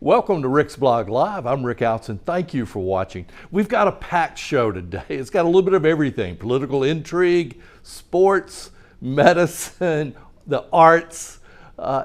Welcome to Rick's Blog Live. I'm Rick Outzen. Thank you for watching. We've got a packed show today. It's got a little bit of everything: political intrigue, sports, medicine, the arts,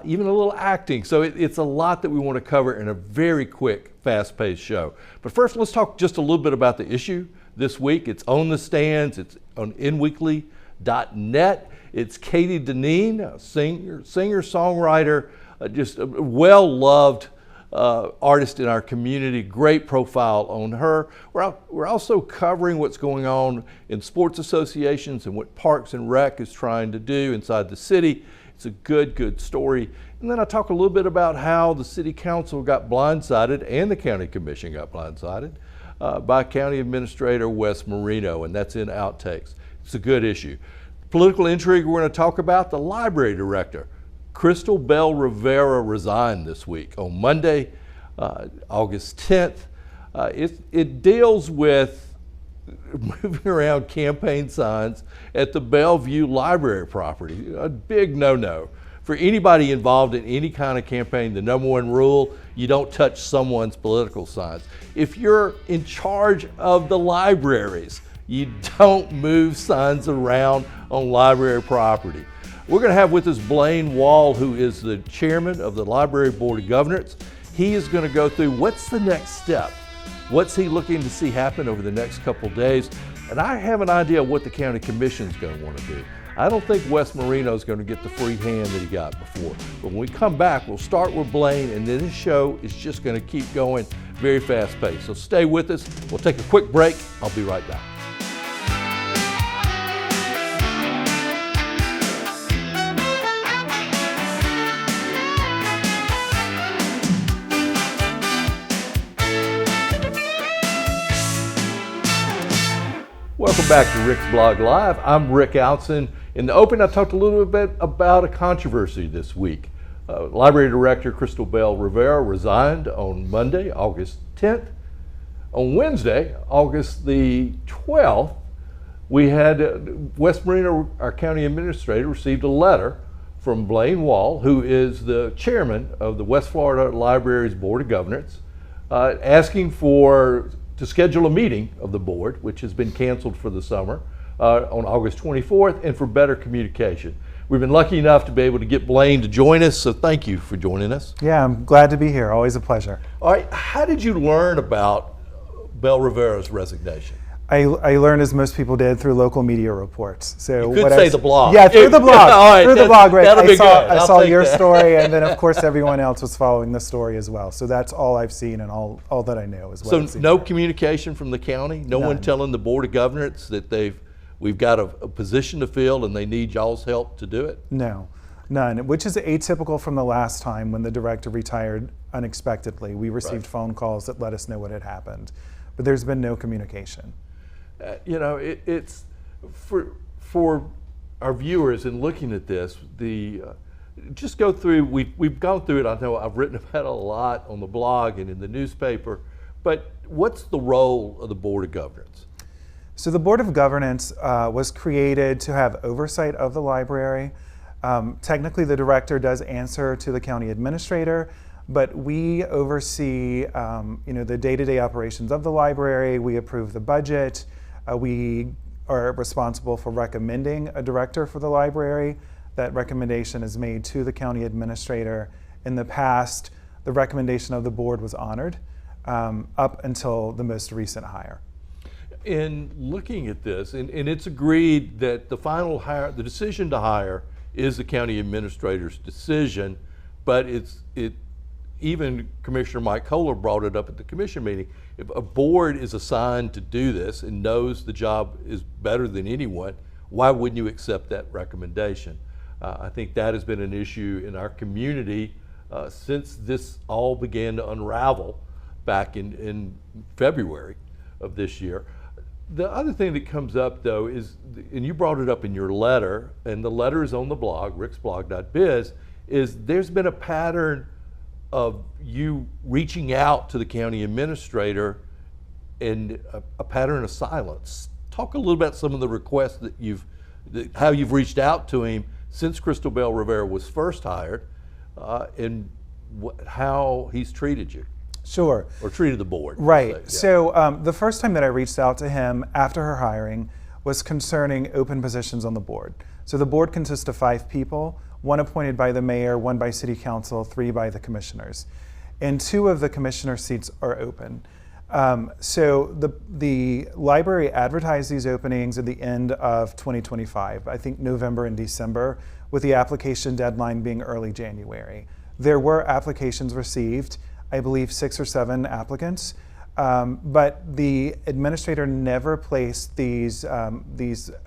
even a little acting. So it's a lot that we want to cover in a very quick, fast-paced show. But first, let's talk just a little bit about the issue this week. It's on the stands. It's on nweekly.net. It's Katie Dineen, a singer-songwriter, just a well-loved artist in our community. Great profile on her. We're also covering what's going on in sports associations and what Parks and Rec is trying to do inside the city. It's a good story. And then I talk a little bit about how the city council got blindsided and the county commission got blindsided by County Administrator Wes Marino, and that's in Outtakes. It's a good issue. Political intrigue we're going to talk about: the library director, Crystal Bell Rivera, resigned this week on Monday, August 10th. It deals with moving around campaign signs at the Bellevue Library property, a big no-no. For anybody involved in any kind of campaign, the number one rule: you don't touch someone's political signs. If you're in charge of the libraries, you don't move signs around on library property. We're going to have with us Blaine Wall, who is the chairman of the Library Board of Governors. He is going to go through what's the next step. What's he looking to see happen over the next couple of days? And I have an idea of what the county commission is going to want to do. I don't think Wes Marino is going to get the free hand that he got before. But when we come back, we'll start with Blaine, and then this show is just going to keep going very fast paced. So stay with us. We'll take a quick break. I'll be right back. Welcome back to Rick's Blog Live. I'm Rick Outzen. In the open, I talked a little bit about a controversy this week. Library Director Crystal Bell Rivera resigned on Monday, August 10th. On Wednesday, August the 12th, we had Wes Marino, our county administrator, received a letter from Blaine Wall, who is the chairman of the West Florida Libraries Board of Governors, asking to schedule a meeting of the board, which has been canceled for the summer, on August 24th, and for better communication. We've been lucky enough to be able to get Blaine to join us, so thank you for joining us. Yeah, I'm glad to be here. Always a pleasure. All right, how did you learn about Bell Rivera's resignation? I learned, as most people did, through local media reports. So you could say the blog. Yeah, through the blog. All right, through the blog, right. I saw your that. story, and then of course everyone else was following the story as well. So that's all I've seen and all that I know is what I've So seen. no communication from the county? No None. one telling the Board of Governors that we've got a position to fill and they need y'all's help to do it? No, none, which is atypical from the last time when the director retired unexpectedly. We received phone calls that let us know what had happened, but there's been no communication. It's for our viewers in looking at this, just go through, we've gone through it. I know I've written about it a lot on the blog and in the newspaper, but what's the role of the Board of Governors? So the Board of Governance was created to have oversight of the library. Technically, the director does answer to the county administrator, but we oversee the day-to-day operations of the library. We approve the budget. We are responsible for recommending a director for the library. That recommendation is made to the county administrator. In the past, the recommendation of the board was honored up until the most recent hire. In looking at this, and it's agreed that the final hire, the decision to hire, is the county administrator's decision, but even Commissioner Mike Kohler brought it up at the commission meeting. If a board is assigned to do this and knows the job is better than anyone, why wouldn't you accept that recommendation? I think that has been an issue in our community since this all began to unravel back in February of this year. The other thing that comes up, though, is, and you brought it up in your letter, and the letter is on the blog, ricksblog.biz, is there's been a pattern of you reaching out to the county administrator and a pattern of silence. Talk a little about some of the requests how you've reached out to him since Crystal Bell Rivera was first hired, and how he's treated you Sure. or treated the board. Right. let's say. So the first time that I reached out to him after her hiring was concerning open positions on the board. So the board consists of 5 people, 1 appointed by the mayor, 1 by city council, 3 by the commissioners. And 2 of the commissioner seats are open. So the library advertised these openings at the end of 2025, I think November and December, with the application deadline being early January. There were applications received, I believe 6 or 7 applicants, but the administrator never placed these the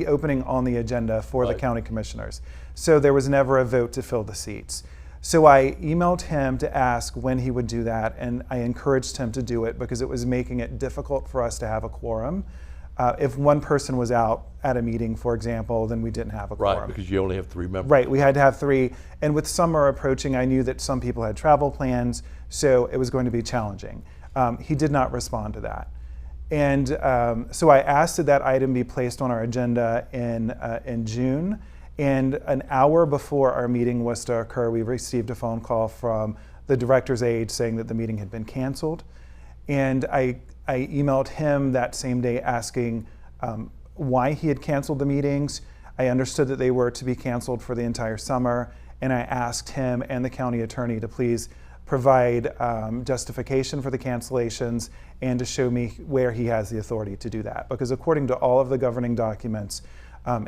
opening on the agenda for the Right. county commissioners. So there was never a vote to fill the seats. So I emailed him to ask when he would do that, and I encouraged him to do it because it was making it difficult for us to have a quorum. If one person was out at a meeting, for example, then we didn't have a Right, quorum. because you only have 3 members. Right, we had to have 3. And with summer approaching, I knew that some people had travel plans, so it was going to be challenging. He did not respond to that. And so I asked that that item be placed on our agenda in June. And an hour before our meeting was to occur, we received a phone call from the director's aide saying that the meeting had been canceled. And I emailed him that same day asking why he had canceled the meetings. I understood that they were to be canceled for the entire summer, and I asked him and the county attorney to please provide justification for the cancellations and to show me where he has the authority to do that. Because according to all of the governing documents,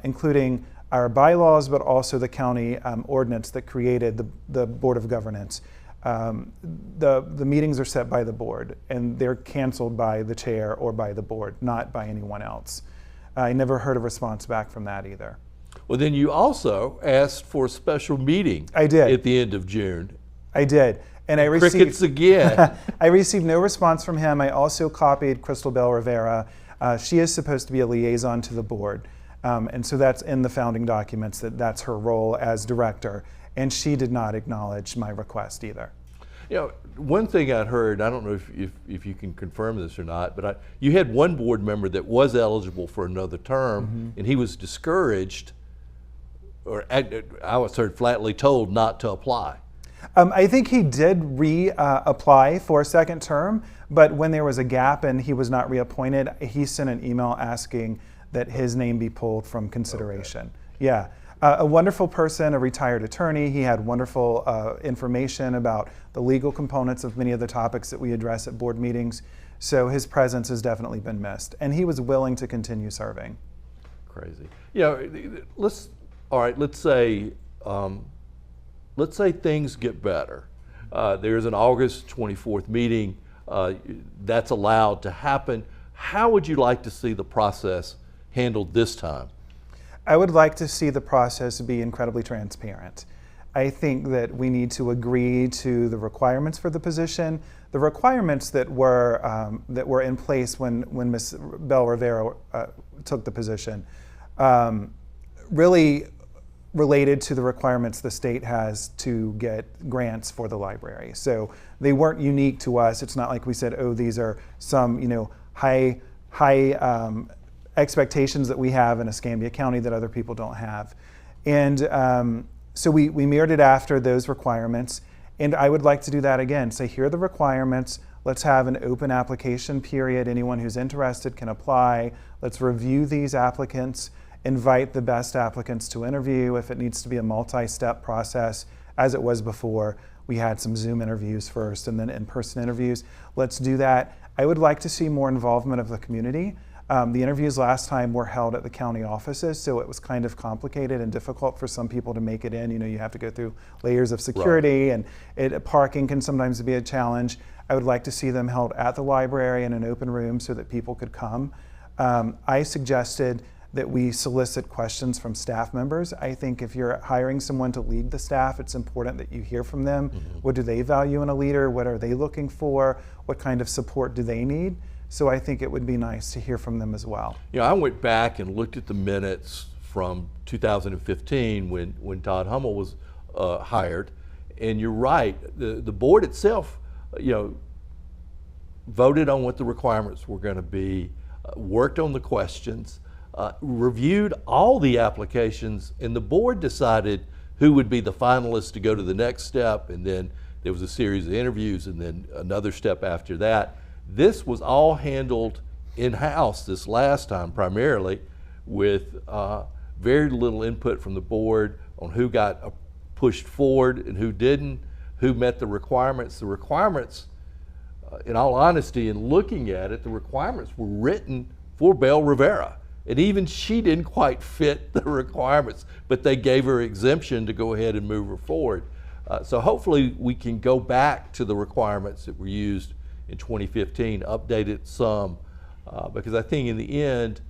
including our bylaws, but also the county ordinance that created the Board of Governance, the meetings are set by the board, and they're canceled by the chair or by the board, not by anyone else. I never heard a response back from that either. Well, then you also asked for a special meeting. I did. At the end of June. I did. And I Crickets received, again. I received no response from him. I also copied Crystal Bell Rivera. She is supposed to be a liaison to the board. And so that's in the founding documents that's her role as director. And she did not acknowledge my request either. You know, one thing I'd heard, I don't know if you can confirm this or not, but you had one board member that was eligible for another term, and he was discouraged, or I was heard flatly told not to apply. I think he did reapply for a second term, but when there was a gap and he was not reappointed, he sent an email asking that his name be pulled from consideration. Okay. Yeah. A wonderful person, a retired attorney. He had wonderful information about the legal components of many of the topics that we address at board meetings. So his presence has definitely been missed, and he was willing to continue serving. Crazy. You know, let's say things get better. There's an August 24th meeting that's allowed to happen. How would you like to see the process handled this time? I would like to see the process be incredibly transparent. I think that we need to agree to the requirements for the position, the requirements that were in place when Ms. Bell Rivera took the position, really related to the requirements the state has to get grants for the library. So they weren't unique to us. It's not like we said, oh, these are some high expectations that we have in Escambia County that other people don't have. And so we mirrored it after those requirements. And I would like to do that again. Say, here are the requirements. Let's have an open application period. Anyone who's interested can apply. Let's review these applicants, invite the best applicants to interview. If it needs to be a multi-step process, as it was before, we had some Zoom interviews first and then in-person interviews. Let's do that. I would like to see more involvement of the community. The interviews last time were held at the county offices, so it was kind of complicated and difficult for some people to make it in. You have to go through layers of security, right. And parking can sometimes be a challenge. I would like to see them held at the library in an open room so that people could come. I suggested that we solicit questions from staff members. I think if you're hiring someone to lead the staff, it's important that you hear from them. Mm-hmm. What do they value in a leader? What are they looking for? What kind of support do they need? So I think it would be nice to hear from them as well. I went back and looked at the minutes from 2015 when Todd Hummel was hired, and you're right. The board itself, voted on what the requirements were going to be, worked on the questions, reviewed all the applications, and the board decided who would be the finalists to go to the next step, and then there was a series of interviews, and then another step after that. This was all handled in-house this last time, primarily with very little input from the board on who got pushed forward and who didn't, who met the requirements. The requirements, in all honesty, in looking at it, the requirements were written for Belle Rivera. And even she didn't quite fit the requirements, but they gave her exemption to go ahead and move her forward. So hopefully we can go back to the requirements that were used in 2015, update it some, because I think in the end,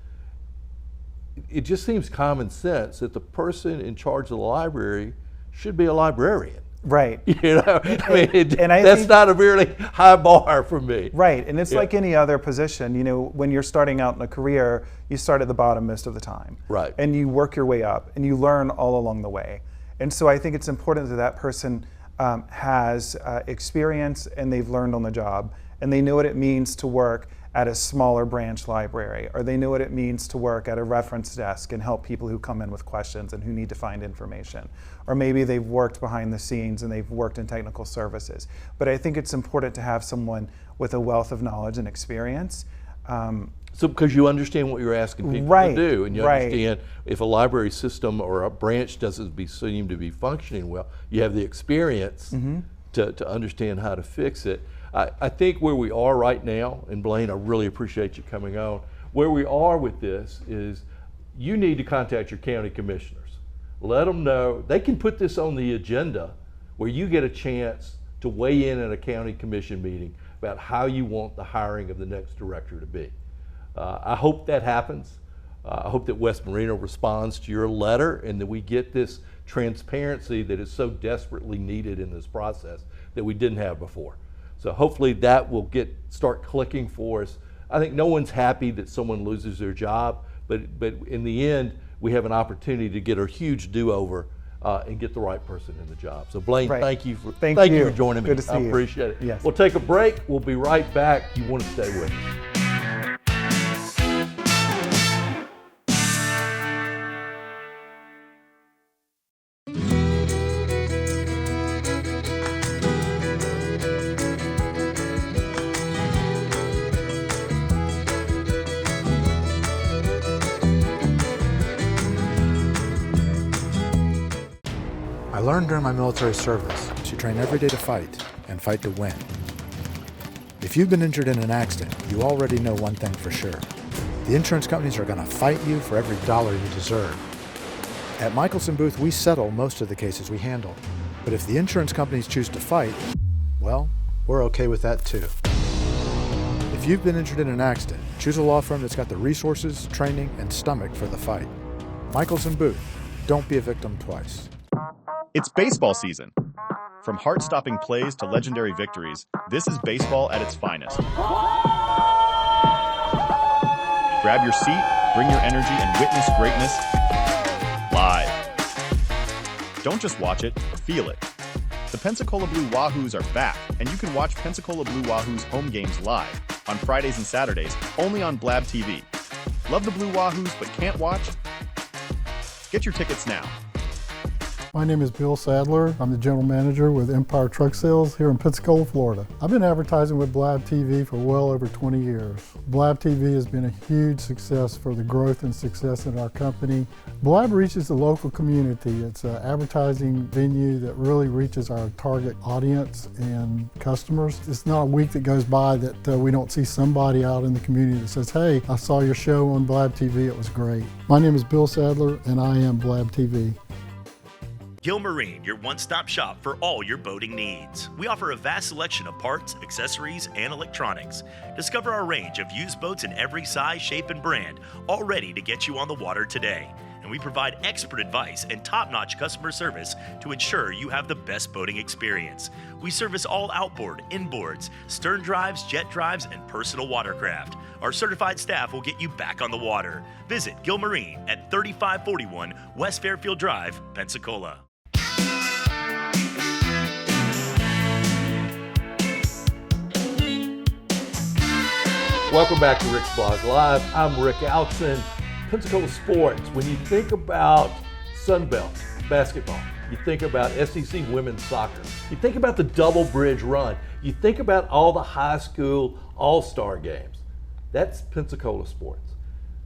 it just seems common sense that the person in charge of the library should be a librarian. Right. You know, I mean, that's think, not a really high bar for me. Right, and it's like any other position. You know, when you're starting out in a career, you start at the bottom most of the time. Right. And you work your way up, and you learn all along the way. And so I think it's important that that person has experience, and they've learned on the job, and they know what it means to work at a smaller branch library, or they know what it means to work at a reference desk and help people who come in with questions and who need to find information. Or maybe they've worked behind the scenes and they've worked in technical services. But I think it's important to have someone with a wealth of knowledge and experience. So because you understand what you're asking people to do, and you understand if a library system or a branch doesn't seem to be functioning well, you have the experience to understand how to fix it. I think where we are right now, and Blaine, I really appreciate you coming on, where we are with this is you need to contact your county commissioners. Let them know. They can put this on the agenda where you get a chance to weigh in at a county commission meeting about how you want the hiring of the next director to be. I hope that happens. I hope that West Marino responds to your letter and that we get this transparency that is so desperately needed in this process that we didn't have before. So hopefully that will start clicking for us. I think no one's happy that someone loses their job, but in the end, we have an opportunity to get a huge do-over and get the right person in the job. So Blaine, thank you for joining me. Good to see you. I appreciate it. Yes. We'll take a break. We'll be right back. You want to stay with us. I learned during my military service to train every day to fight and fight to win. If you've been injured in an accident, you already know one thing for sure. The insurance companies are going to fight you for every dollar you deserve. At Michelson Booth, we settle most of the cases we handle. But if the insurance companies choose to fight, well, we're okay with that too. If you've been injured in an accident, choose a law firm that's got the resources, training, and stomach for the fight. Michelson Booth. Don't be a victim twice. It's baseball season. From heart-stopping plays to legendary victories, this is baseball at its finest. Grab your seat, bring your energy, and witness greatness live. Don't just watch it, feel it. The Pensacola Blue Wahoos are back, and you can watch Pensacola Blue Wahoos home games live on Fridays and Saturdays, only on Blab TV. Love the Blue Wahoos but can't watch? Get your tickets now. My name is Bill Sadler. I'm the general manager with Empire Truck Sales here in Pensacola, Florida. I've been advertising with Blab TV for well over 20 years. Blab TV has been a huge success for the growth and success in our company. Blab reaches the local community. It's an advertising venue that really reaches our target audience and customers. It's not a week that goes by that we don't see somebody out in the community that says, hey, I saw your show on Blab TV, it was great. My name is Bill Sadler and I am Blab TV. Gilmarine, your one-stop shop for all your boating needs. We offer a vast selection of parts, accessories, and electronics. Discover our range of used boats in every size, shape, and brand, all ready to get you on the water today. And we provide expert advice and top-notch customer service to ensure you have the best boating experience. We service all outboard, inboards, stern drives, jet drives, and personal watercraft. Our certified staff will get you back on the water. Visit Gilmarine at 3541 West Fairfield Drive, Pensacola. Welcome back to Rick's Blog Live. I'm Rick Outzen. Pensacola sports. When you think about Sunbelt basketball, You think about SEC women's soccer. You think about the Double Bridge run. You think about all the high school all-star games. That's Pensacola sports.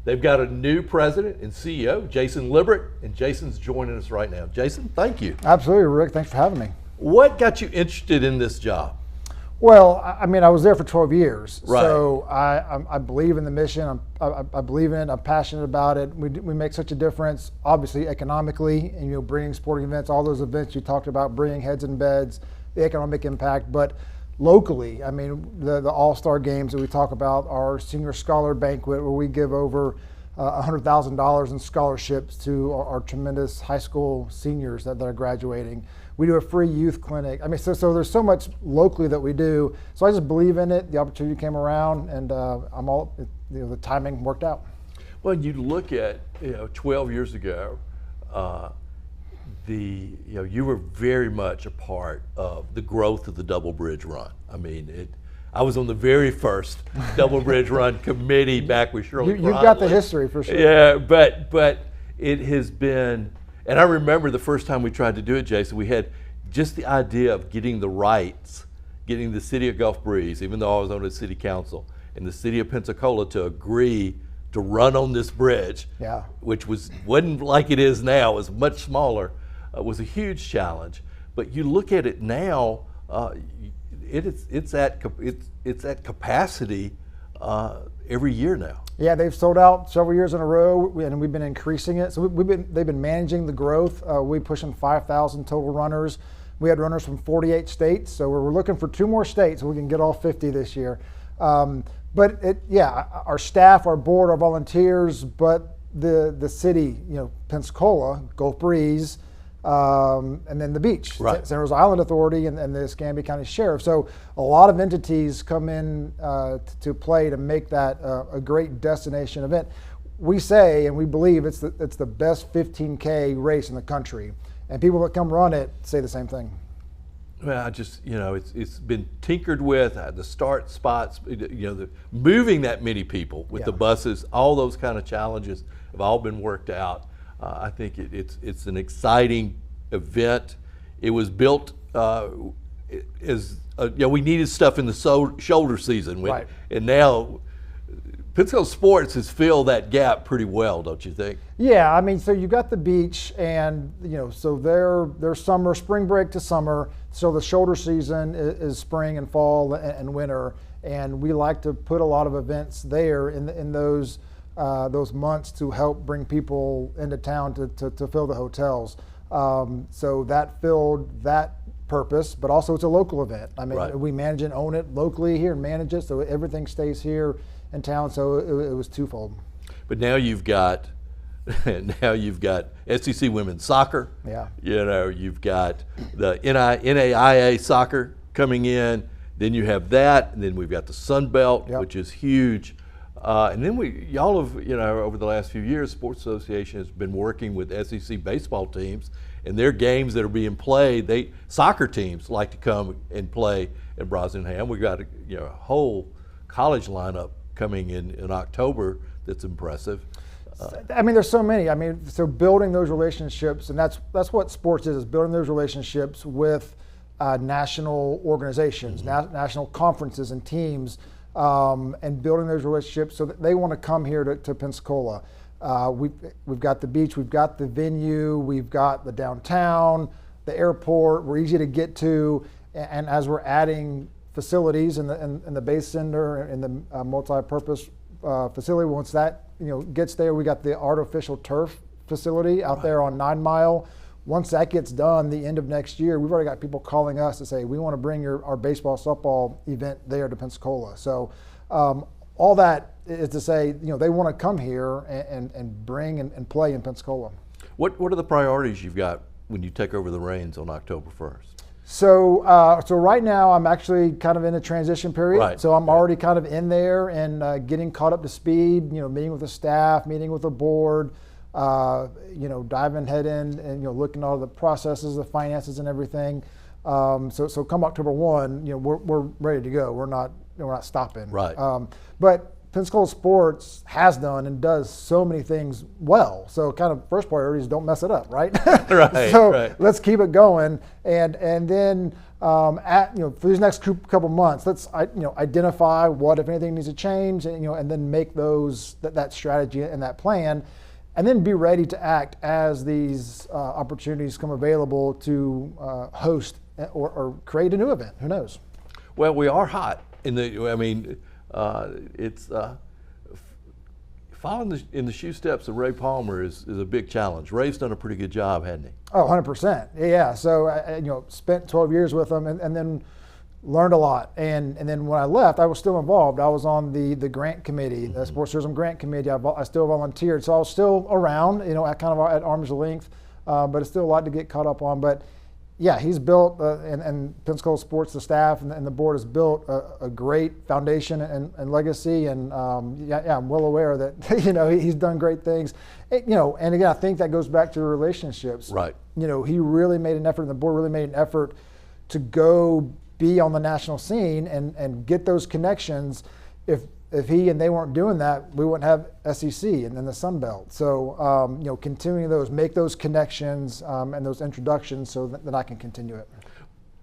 They've got a new president and CEO, Jason Libbert, and Jason's joining us right now. Jason, thank you. Absolutely, Rick. Thanks for having me. What got you interested in this job? Well, I mean, I was there for 12 years, Right. so I believe in the mission. I believe in it. I'm passionate about it. We make such a difference, obviously economically, and bringing sporting events, all those events you talked about, bringing heads in beds, the economic impact, but locally, I mean, the all-star games that we talk about, our senior scholar banquet where we give over $100,000 in scholarships to our tremendous high school seniors that are graduating. We do a free youth clinic. I mean, so there's so much locally that we do. So I just believe in it. The opportunity came around, and the timing worked out. Well, you look at 12 years ago, you were very much a part of the growth of the Double Bridge Run. I mean, I was on the very first Double Bridge Run committee back with Shirley You've got the history for sure. Yeah, but it has been, and I remember the first time we tried to do it, Jason, we had just the idea of getting the rights, getting the city of Gulf Breeze, even though I was on the city council, and the city of Pensacola to agree to run on this bridge, which wasn't like it is now, it was much smaller. Was a huge challenge, but you look at it now, it's at capacity every year now. Yeah, they've sold out several years in a row, and we've been increasing it. So they've been managing the growth. We're pushing 5,000 total runners. We had runners from 48 states, so we're looking for 2 more states so we can get all 50 this year. But our staff, our board, our volunteers, but the city, Pensacola, Gulf Breeze, and then the beach, right. Santa Rosa Island Authority, and the Escambia County Sheriff. So a lot of entities come in to play to make that a great destination event. We say, and we believe it's the best 15K race in the country, and people that come run it say the same thing. Well, it's been tinkered with, the start spots, moving that many people with the buses, all those kind of challenges have all been worked out. I think it's an exciting event. It was built we needed stuff in the shoulder season, right. And now Pensacola sports has filled that gap pretty well, don't you think? Yeah, I mean, so you've got the beach, and so their summer, spring break to summer. So the shoulder season is spring and fall and winter, and we like to put a lot of events there in those months to help bring people into town to fill the hotels. So that filled that purpose, but also it's a local event. I mean, right. We manage and own it locally here and manage it, so everything stays here in town. So it was twofold. But now you've got SEC women's soccer. Yeah. You've got the NAIA soccer coming in. Then you have that, and then we've got the Sun Belt, which is huge. And then y'all have, over the last few years, Sports Association has been working with SEC baseball teams, and their games that are being played, soccer teams like to come and play at Brosnan-Ham. We've got a whole college lineup coming in October that's impressive. I mean, there's so many. I mean, so building those relationships, and that's what sports is building those relationships with national organizations, national conferences and teams, and building those relationships so that they want to come here to Pensacola. We've got the beach, we've got the venue, we've got the downtown, the airport. We're easy to get to, and as we're adding facilities in the base center, in the multi-purpose facility, once that gets there, we got the artificial turf facility out there on 9 Mile. Once that gets done, the end of next year, we've already got people calling us to say, we want to bring our baseball, softball event there to Pensacola. So all that is to say, they want to come here and bring and play in Pensacola. What are the priorities you've got when you take over the reins on October 1st? So right now I'm actually kind of in a transition period. Right. So I'm already kind of in there and getting caught up to speed, meeting with the staff, meeting with the board, diving head in and, looking at all the processes, the finances and everything. So come October 1, we're ready to go. We're not stopping. Right. But Pensacola Sports has done and does so many things well. So kind of first priority is don't mess it up, right? Right, So right. let's keep it going, and then for these next couple months, let's identify what, if anything, needs to change, and then make that strategy and that plan, and then be ready to act as these opportunities come available to host or create a new event. Who knows? Well, we are hot it's following in the shoe steps of Ray Palmer is a big challenge. Ray's done a pretty good job, hasn't he? Oh, 100%. Yeah. So I spent 12 years with him, and then learned a lot. And then when I left, I was still involved. I was on the grant committee, the sports tourism grant committee. I still volunteered, so I was still around, at arm's length. But it's still a lot to get caught up on. But yeah, he's built, and Pensacola Sports, the staff and the board has built a great foundation and legacy. And I'm well aware that he's done great things. And again, I think that goes back to the relationships. Right. He really made an effort, and the board really made an effort to go be on the national scene and get those connections. If he and they weren't doing that, we wouldn't have SEC and then the Sun Belt. So, continuing make those connections and those introductions so that I can continue it.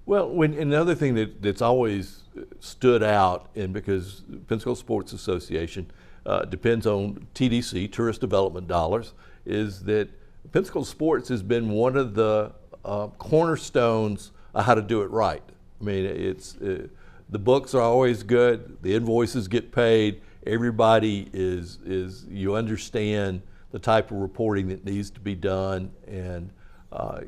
Well, another thing that's always stood out, and because Pensacola Sports Association depends on TDC, tourist development dollars, is that Pensacola Sports has been one of the cornerstones of how to do it right. I mean, it's the books are always good. The invoices get paid. Everybody you understand the type of reporting that needs to be done, and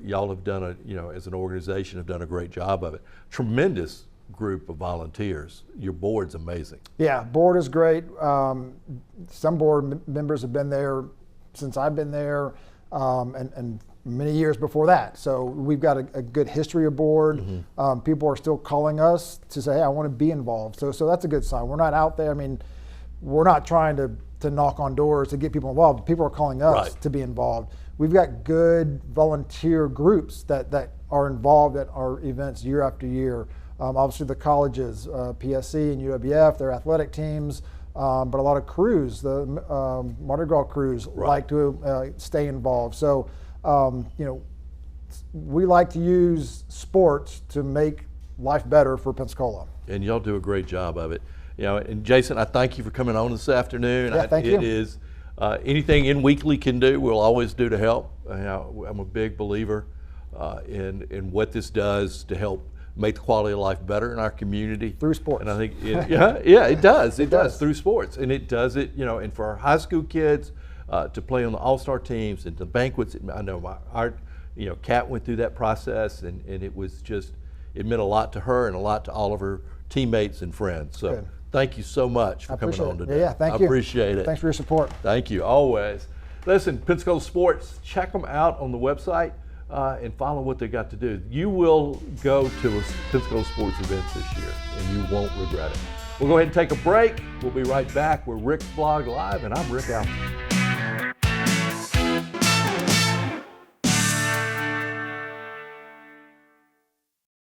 y'all have done as an organization, have done a great job of it. Tremendous group of volunteers. Your board's amazing. Yeah, board is great. Some board members have been there since I've been there, and many years before that. So we've got a good history aboard. Mm-hmm. People are still calling us to say, hey, I want to be involved. So that's a good sign. We're not out there. I mean, we're not trying to knock on doors to get people involved. People are calling us to be involved. We've got good volunteer groups that are involved at our events year after year. Obviously the colleges, PSC and UWF, their athletic teams, but a lot of crews, the Mardi Gras crews like to stay involved. So we like to use sports to make life better for Pensacola. And y'all do a great job of it. And Jason, I thank you for coming on this afternoon. Yeah, thank you. It is anything In Weekly can do, we'll always do to help. I'm a big believer in what this does to help make the quality of life better in our community. Through sports. And I think, it does. It does through sports. And it does it, and for our high school kids, to play on the all-star teams and the banquets. I know Kat went through that process, and it was just, it meant a lot to her and a lot to all of her teammates and friends. So thank you so much for coming on today. Yeah, thank you. I appreciate it. Thanks for your support. Thank you, always. Listen, Pensacola Sports, check them out on the website and follow what they got to do. You will go to a Pensacola Sports event this year, and you won't regret it. We'll go ahead and take a break. We'll be right back. We're Rick's Blog Live, and I'm Rick Allen.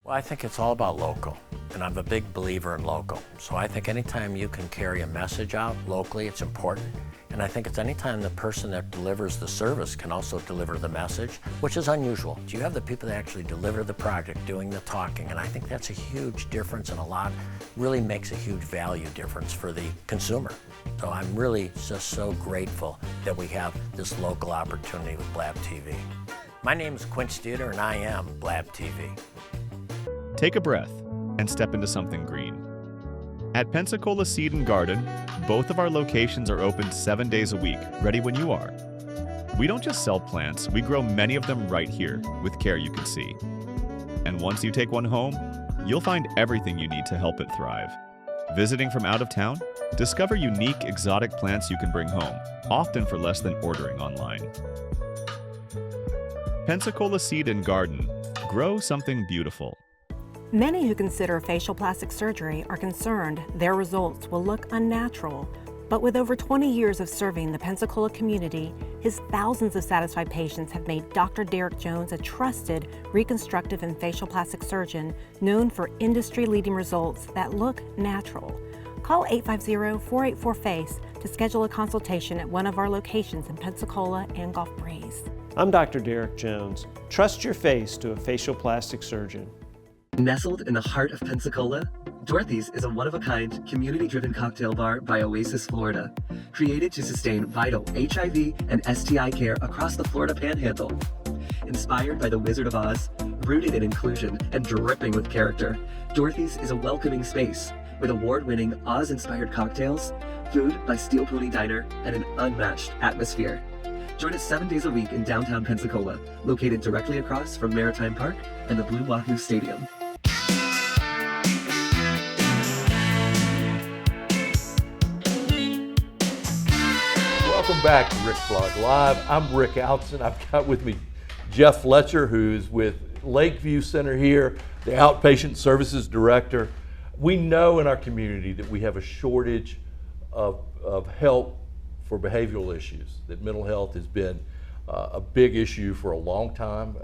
Well, I think it's all about local, and I'm a big believer in local. So I think anytime you can carry a message out locally, it's important. And I think it's anytime the person that delivers the service can also deliver the message, which is unusual. You have the people that actually deliver the project doing the talking, and I think that's a huge difference, and really makes a huge value difference for the consumer. So I'm really just so grateful that we have this local opportunity with Blab TV. My name is Quint Studer, and I am Blab TV. Take a breath and step into something green. At Pensacola Seed and Garden, both of our locations are open 7 days a week, ready when you are. We don't just sell plants, we grow many of them right here, with care you can see. And once you take one home, you'll find everything you need to help it thrive. Visiting from out of town? Discover unique exotic plants you can bring home, often for less than ordering online. Pensacola Seed and Garden. Grow something beautiful. Many who consider facial plastic surgery are concerned their results will look unnatural. But with over 20 years of serving the Pensacola community, his thousands of satisfied patients have made Dr. Derek Jones a trusted reconstructive and facial plastic surgeon known for industry-leading results that look natural. Call 850-484-FACE to schedule a consultation at one of our locations in Pensacola and Gulf Breeze. I'm Dr. Derek Jones. Trust your face to a facial plastic surgeon. Nestled in the heart of Pensacola, Dorothy's is a one-of-a-kind, community-driven cocktail bar by Oasis, Florida, created to sustain vital HIV and STI care across the Florida Panhandle. Inspired by the Wizard of Oz, rooted in inclusion and dripping with character, Dorothy's is a welcoming space with award-winning Oz-inspired cocktails, food by Steel Pony Diner, and an unmatched atmosphere. Join us 7 days a week in downtown Pensacola, located directly across from Maritime Park and the Blue Wahoo Stadium. Welcome back to Rick's Blog Live. I'm Rick Outzen. I've got with me Jeff Fletcher, who's with Lakeview Center here, the Outpatient Services Director. We know in our community that we have a shortage of help for behavioral issues, that mental health has been a big issue for a long time.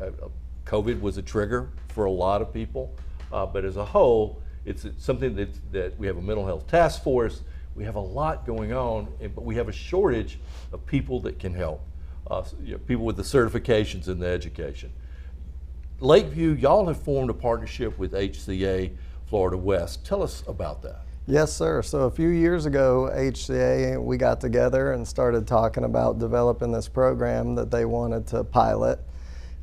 COVID was a trigger for a lot of people, but as a whole, it's something that we have a mental health task force. We have a lot going on, but we have a shortage of people that can help, people with the certifications and the education. Lakeview, y'all have formed a partnership with HCA Florida West. Tell us about that. Yes, sir. So a few years ago, HCA, we got together and started talking about developing this program that they wanted to pilot.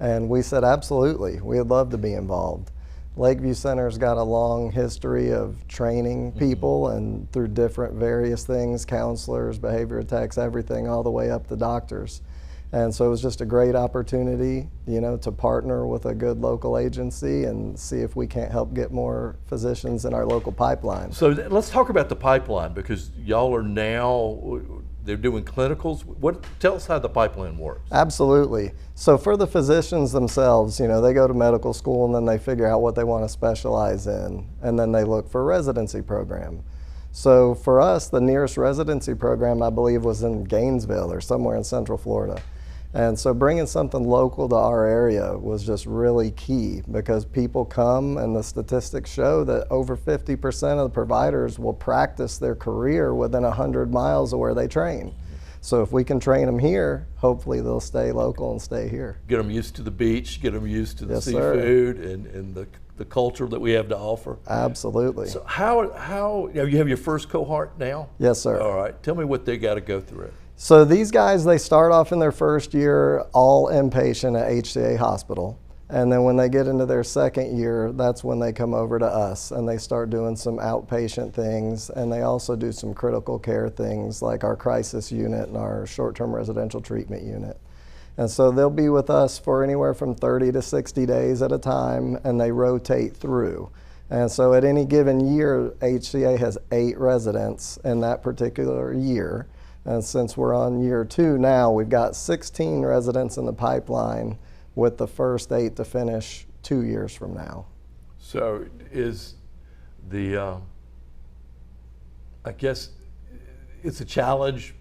And we said, absolutely, we'd love to be involved. Lakeview Center's got a long history of training people and through different various things, counselors, behavior techs, everything, all the way up to doctors. And so it was just a great opportunity, to partner with a good local agency and see if we can't help get more physicians in our local pipeline. So let's talk about the pipeline, because y'all are now, they're doing clinicals. Tell us how the pipeline works. Absolutely. So for the physicians themselves, they go to medical school and then they figure out what they want to specialize in, and then they look for a residency program. So for us, the nearest residency program, I believe, was in Gainesville or somewhere in Central Florida. And so bringing something local to our area was just really key, because people come and the statistics show that over 50% of the providers will practice their career within 100 miles of where they train. So if we can train them here, hopefully they'll stay local and stay here. Get them used to the beach, get them used to the Yes, seafood and the culture that we have to offer. Absolutely. So how you have your first cohort now? Yes, sir. All right. Tell me what they got to go through. So these guys, they start off in their first year all inpatient at HCA Hospital. And then when they get into their second year, that's when they come over to us and they start doing some outpatient things. And they also do some critical care things like our crisis unit and our short-term residential treatment unit. And so they'll be with us for anywhere from 30 to 60 days at a time, and they rotate through. And so at any given year, HCA has 8 residents in that particular year. And since we're on year 2 now, we've got 16 residents in the pipeline, with the first 8 to finish 2 years from now. So is the, I guess it's a challenge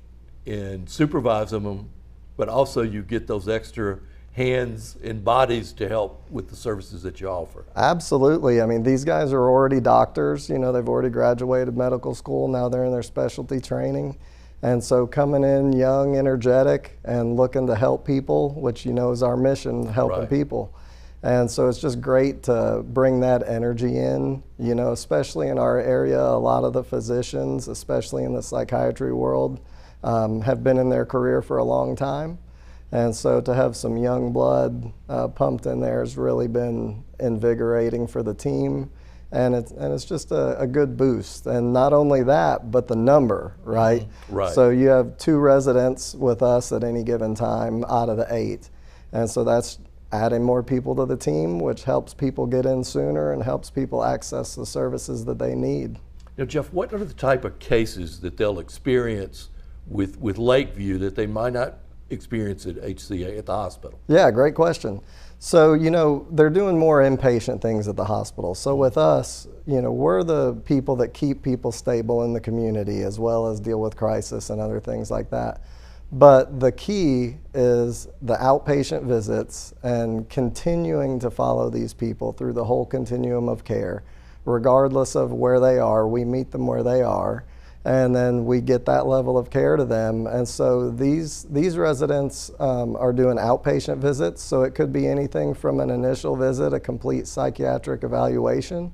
in supervising them, but also you get those extra hands and bodies to help with the services that you offer. Absolutely. I mean, these guys are already doctors. They've already graduated medical school. Now they're in their specialty training. And so coming in young, energetic, and looking to help people, which is our mission, helping people. And so it's just great to bring that energy in, especially in our area. A lot of the physicians, especially in the psychiatry world, have been in their career for a long time. And so to have some young blood pumped in there has really been invigorating for the team. And it's just a good boost. And not only that, but the number, right? Right. So you have 2 residents with us at any given time out of the 8. And so that's adding more people to the team, which helps people get in sooner and helps people access the services that they need. Now, Jeff, what are the type of cases that they'll experience with Lakeview that they might not experience at HCA at the hospital? Yeah, great question. So, they're doing more inpatient things at the hospital. So with us, we're the people that keep people stable in the community, as well as deal with crisis and other things like that. But the key is the outpatient visits and continuing to follow these people through the whole continuum of care, regardless of where they are. We meet them where they are. and then we get that level of care to them. And so these residents are doing outpatient visits, so it could be anything from an initial visit, a complete psychiatric evaluation,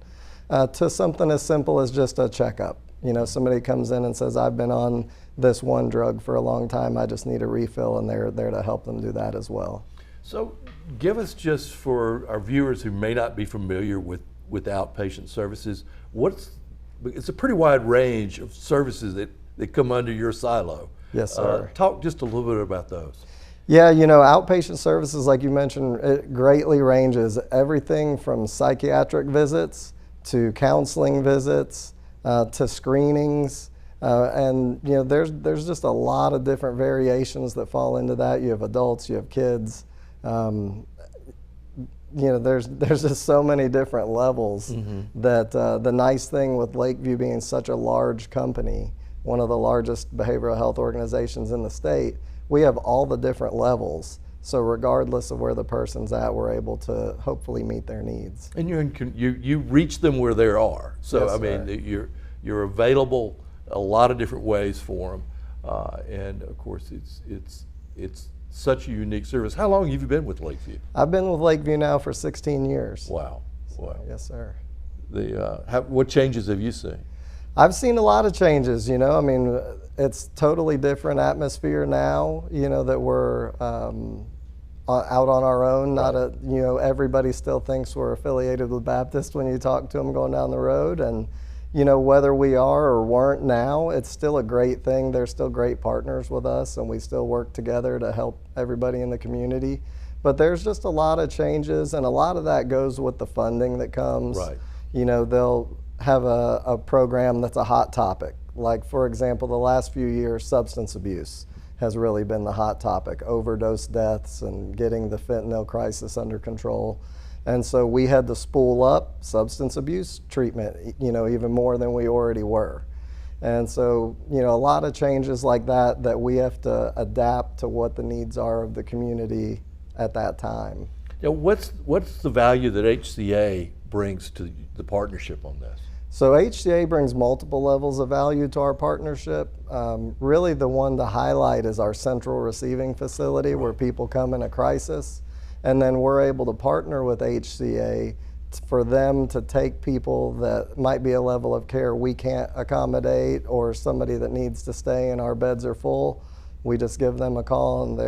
to something as simple as just a checkup. You know, somebody comes in and says, I've been on this one drug for a long time, I just need a refill, and they're there to help them do that as well. So give us, just for our viewers who may not be familiar with outpatient services, it's a pretty wide range of services that come under your silo. Yes, sir. Talk just a little bit about those. Yeah, you know, outpatient services, like you mentioned, it greatly ranges. Everything from psychiatric visits to counseling visits to screenings. And you know, there's just a lot of different variations that fall into that. You have adults, you have kids. You know, there's just so many different levels that the nice thing with Lakeview being such a large company, one of the largest behavioral health organizations in the state, we have all the different levels. So regardless of where the person's at, we're able to hopefully meet their needs. And you reach them where they are. So Yes, I mean, you're available a lot of different ways for them, and of course it's such a unique service. How long have you been with Lakeview? I've been with Lakeview now for 16 years. Wow. Wow. Yes, sir. What changes have you seen? I've seen a lot of changes, you know. I mean, it's totally different atmosphere now, you know, that we're out on our own. You know, everybody still thinks we're affiliated with Baptist when you talk to them going down the road. And, you know, whether we are or weren't now, it's still a great thing. They're still great partners with us, and we still work together to help everybody in the community. But there's just a lot of changes, and a lot of that goes with the funding that comes. Right. You know, they'll have a program that's a hot topic. Like, for example, the last few years, substance abuse has really been the hot topic, overdose deaths and getting the fentanyl crisis under control. And so we had to spool up substance abuse treatment, you know, even more than we already were. And so, you know, a lot of changes like that we have to adapt to what the needs are of the community at that time. Now, what's the value that HCA brings to the partnership on this? So HCA brings multiple levels of value to our partnership. Really the one to highlight is our central receiving facility where people come in a crisis. And then we're able to partner with HCA for them to take people that might be a level of care we can't accommodate, or somebody that needs to stay and our beds are full. We just give them a call and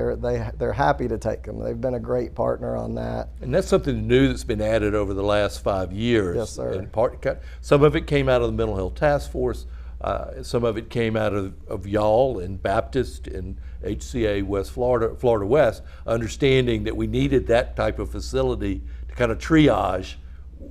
they're happy to take them. They've been a great partner on that. And that's something new that's been added over the last 5 years. Yes, sir. Some of it came out of the Mental Health Task Force. Some of it came out of y'all and Baptist and HCA West Florida West, understanding that we needed that type of facility to kind of triage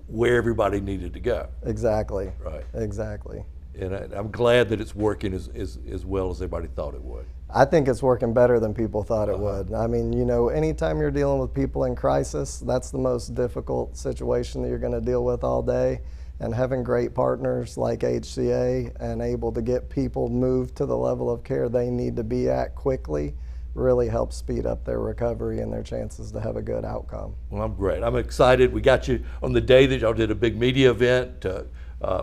where everybody needed to go. Exactly. Right. Exactly. And I'm glad that it's working as well as everybody thought it would. I think it's working better than people thought it would. I mean, you know, anytime you're dealing with people in crisis, that's the most difficult situation that you're going to deal with all day. And having great partners like HCA and able to get people moved to the level of care they need to be at quickly really helps speed up their recovery and their chances to have a good outcome. Well, I'm great. I'm excited. We got you on the day that y'all did a big media event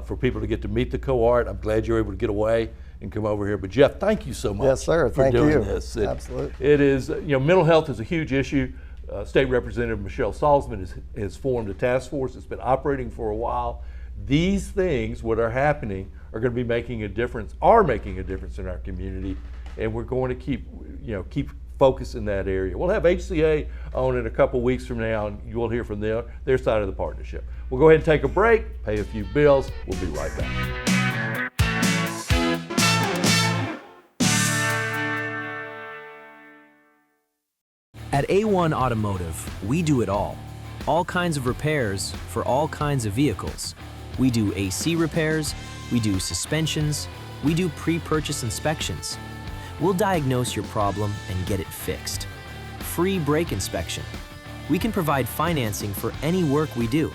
for people to get to meet the cohort. I'm glad you're able to get away and come over here. But Jeff, thank you so much. Yes, sir. For thank doing you. This. Absolutely. It is, you know, mental health is a huge issue. State Representative Michelle Salzman has formed a task force. It's been operating for a while. These things, what are happening, are going to be making a difference in our community, and we're going to keep focus in that area. We'll have HCA on in a couple weeks from now, and you will hear from their side of the partnership. We'll go ahead and take a break, pay a few bills. We'll be right back. At A1 Automotive, we do it all kinds of repairs for all kinds of vehicles. We do AC repairs, we do suspensions, we do pre-purchase inspections. We'll diagnose your problem and get it fixed. Free brake inspection. We can provide financing for any work we do.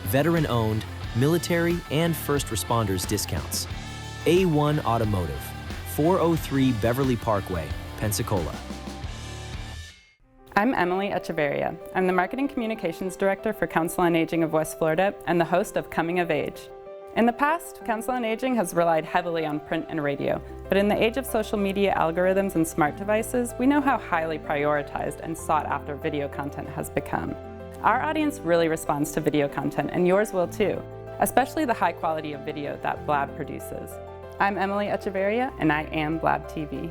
Veteran-owned, military, and first responders discounts. A1 Automotive, 403 Beverly Parkway, Pensacola. I'm Emily Echeverria. I'm the Marketing Communications Director for Council on Aging of West Florida and the host of Coming of Age. In the past, Council on Aging has relied heavily on print and radio, but in the age of social media algorithms and smart devices, we know how highly prioritized and sought after video content has become. Our audience really responds to video content, and yours will too, especially the high quality of video that Blab produces. I'm Emily Echeverria, and I am Blab TV.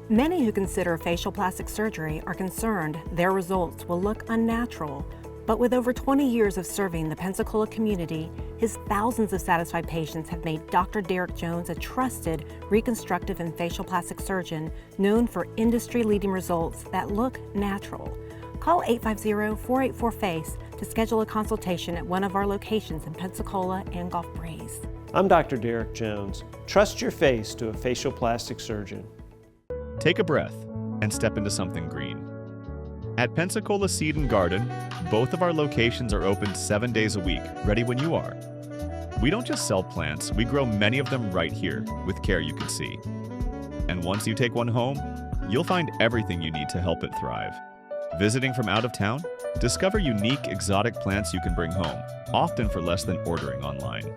Many who consider facial plastic surgery are concerned their results will look unnatural. But with over 20 years of serving the Pensacola community, his thousands of satisfied patients have made Dr. Derek Jones a trusted reconstructive and facial plastic surgeon known for industry-leading results that look natural. Call 850-484-FACE to schedule a consultation at one of our locations in Pensacola and Gulf Breeze. I'm Dr. Derek Jones. Trust your face to a facial plastic surgeon. Take a breath and step into something green. At Pensacola Seed and Garden, both of our locations are open 7 days a week, ready when you are. We don't just sell plants, we grow many of them right here, with care you can see. And once you take one home, you'll find everything you need to help it thrive. Visiting from out of town? Discover unique, exotic plants you can bring home, often for less than ordering online.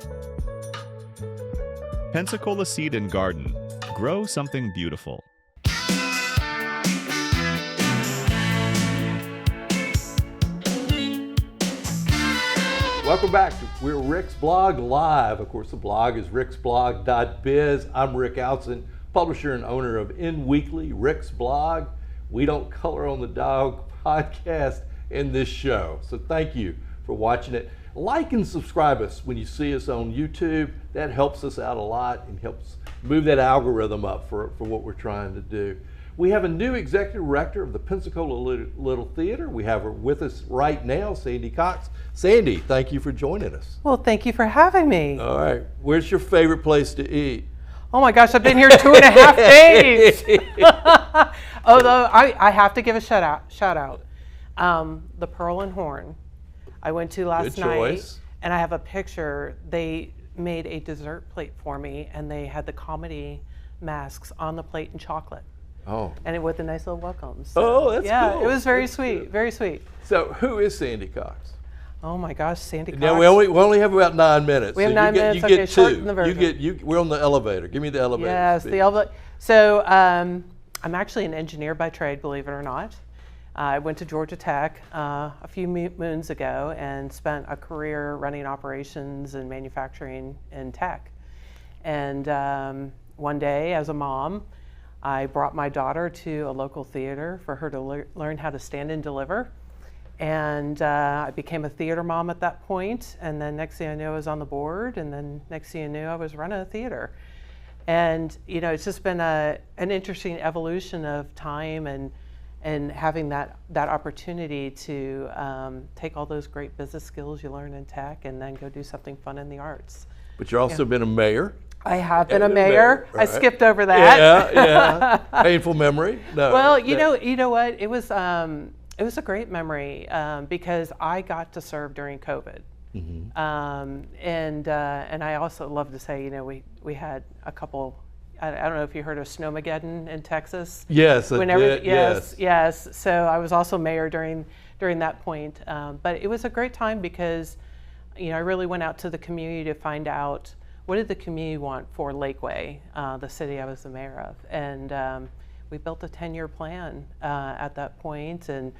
Pensacola Seed and Garden. Grow something beautiful. Welcome back. We're Rick's Blog Live. Of course, the blog is ricksblog.biz. I'm Rick Outzen, publisher and owner of In Weekly, Rick's Blog. We Don't Color on the Dog podcast in this show. So thank you for watching it. Like and subscribe us when you see us on YouTube. That helps us out a lot and helps move that algorithm up for what we're trying to do. We have a new executive director of the Pensacola Little Theater. We have her with us right now, Sandy Cox. Sandy, thank you for joining us. Well, thank you for having me. All right. Where's your favorite place to eat? Oh my gosh, I've been here 2.5 days. Although I have to give a shout out. The Pearl and Horn. I went to last night, and I have a picture. They made a dessert plate for me, and they had the comedy masks on the plate in chocolate. Oh. And it with a nice little welcome. So, that's yeah, cool. It was very sweet, very sweet. So who is Sandy Cox? Oh my gosh, Sandy Cox. Now we only have about 9 minutes. We have 9 minutes. You get two. Shorten the version. We're on the elevator. Give me the elevator. Yes, the elevator. So I'm actually an engineer by trade, believe it or not. I went to Georgia Tech a few moons ago and spent a career running operations and manufacturing in tech. And one day, as a mom, I brought my daughter to a local theater for her to learn how to stand and deliver. And I became a theater mom at that point. And then next thing I knew, I was on the board. And then next thing I knew, I was running a theater. And it's just been an interesting evolution of time and having that opportunity to take all those great business skills you learn in tech and then go do something fun in the arts. But you've also been a mayor. I have been a mayor. Right. I skipped over that. Yeah. Painful memory. No. Well, you know what? It was a great memory because I got to serve during COVID, and I also love to say, we had a couple. I don't know if you heard of Snowmageddon in Texas. Yes. Yes. So I was also mayor during that point, but it was a great time because, I really went out to the community to find out. What did the community want for Lakeway, the city I was the mayor of? And we built a 10-year plan at that point and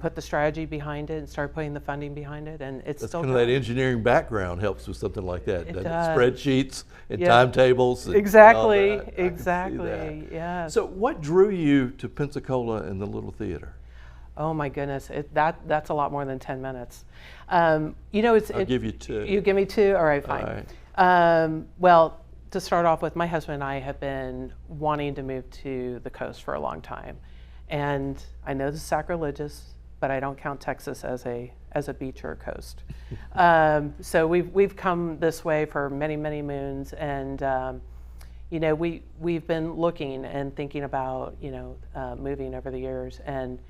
put the strategy behind it and started putting the funding behind it. And it's still kind of that engineering background helps with something like that. It does. Spreadsheets and timetables. And exactly. all that. Exactly. Yeah. So what drew you to Pensacola and the Little Theater? Oh my goodness, that's a lot more than 10 minutes. I'll give you 2. You give me 2? All right, fine. All right. Well, to start off with, my husband and I have been wanting to move to the coast for a long time. And I know this is sacrilegious, but I don't count Texas as a beach or a coast. So we've come this way for many, many moons. And, we've been looking and thinking about, moving over the years. And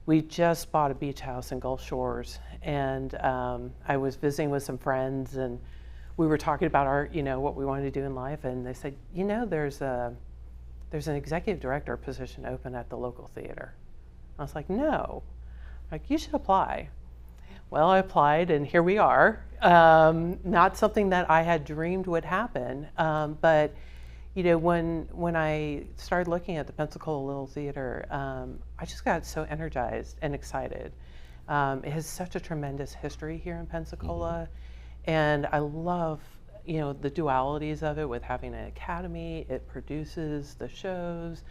we just bought a beach house in Gulf Shores. And I was visiting with some friends and we were talking about our, what we wanted to do in life, and they said, there's an executive director position open at the local theater. I was like, no. You should apply. Well, I applied, and here we are. Not something that I had dreamed would happen, but you know, when I started looking at the Pensacola Little Theater, I just got so energized and excited. It has such a tremendous history here in Pensacola, and I love, you know, the dualities of it with having an academy. It produces the shows,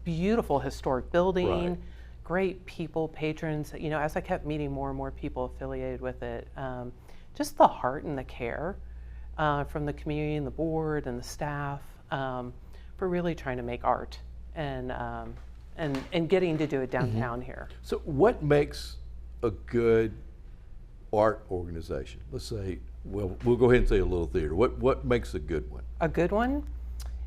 beautiful historic building. Right. Great people, patrons. You know, as I kept meeting more and more people affiliated with it, just the heart and the care from the community and the board and the staff for really trying to make art and getting to do it downtown here. So what makes a good art organization? Let's say, well, we'll go ahead and say a little theater. What makes a good one? A good one?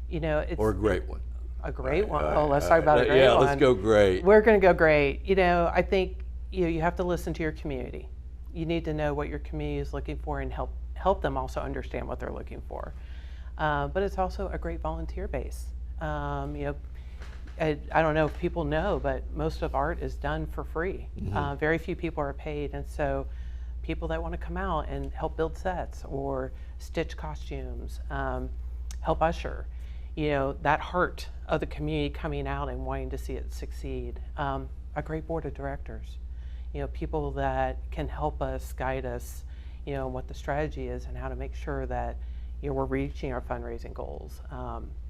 You know, it's... Or a great one? A great one. Oh, let's talk about a great one. Yeah, let's go great. We're going to go great. You know, I think you have to listen to your community. You need to know what your community is looking for and help them also understand what they're looking for. But it's also a great volunteer base. You know, I don't know if people know, but most of art is done for free. Very few people are paid, and so people that want to come out and help build sets or stitch costumes, help usher. You know, that heart of the community coming out and wanting to see it succeed. A great board of directors, you know, people that can help us, guide us, you know, what the strategy is and how to make sure that, you know, we're reaching our fundraising goals.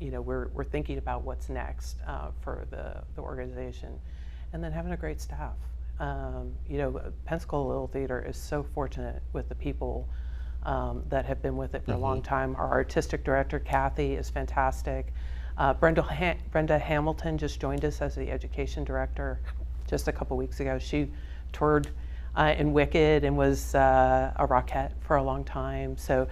You know, we're thinking about what's next for the organization, and then having a great staff. You know, Pensacola Little Theater is so fortunate with the people that have been with it for a long time. Our artistic director, Kathy, is fantastic. Brenda Hamilton just joined us as the education director just a couple weeks ago. She toured in Wicked and was a Rockette for a long time. So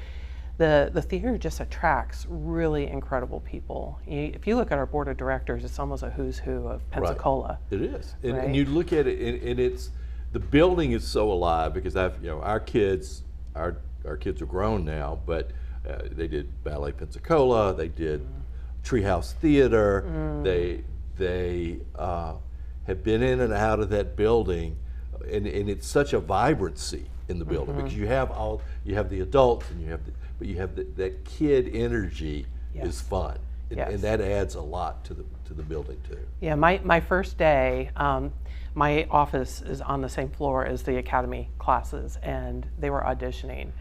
the theater just attracts really incredible people. If you look at our board of directors, it's almost a who's who of Pensacola. Right. It is, right? And you look at it, and it's, the building is so alive because our kids are grown now, but they did Ballet Pensacola, they did Treehouse Theater, they have been in and out of that building, and it's such a vibrancy in the building because you have the adults and you have that kid energy is fun, and that adds a lot to the building too. Yeah, my first day, my office is on the same floor as the academy classes, and they were auditioning.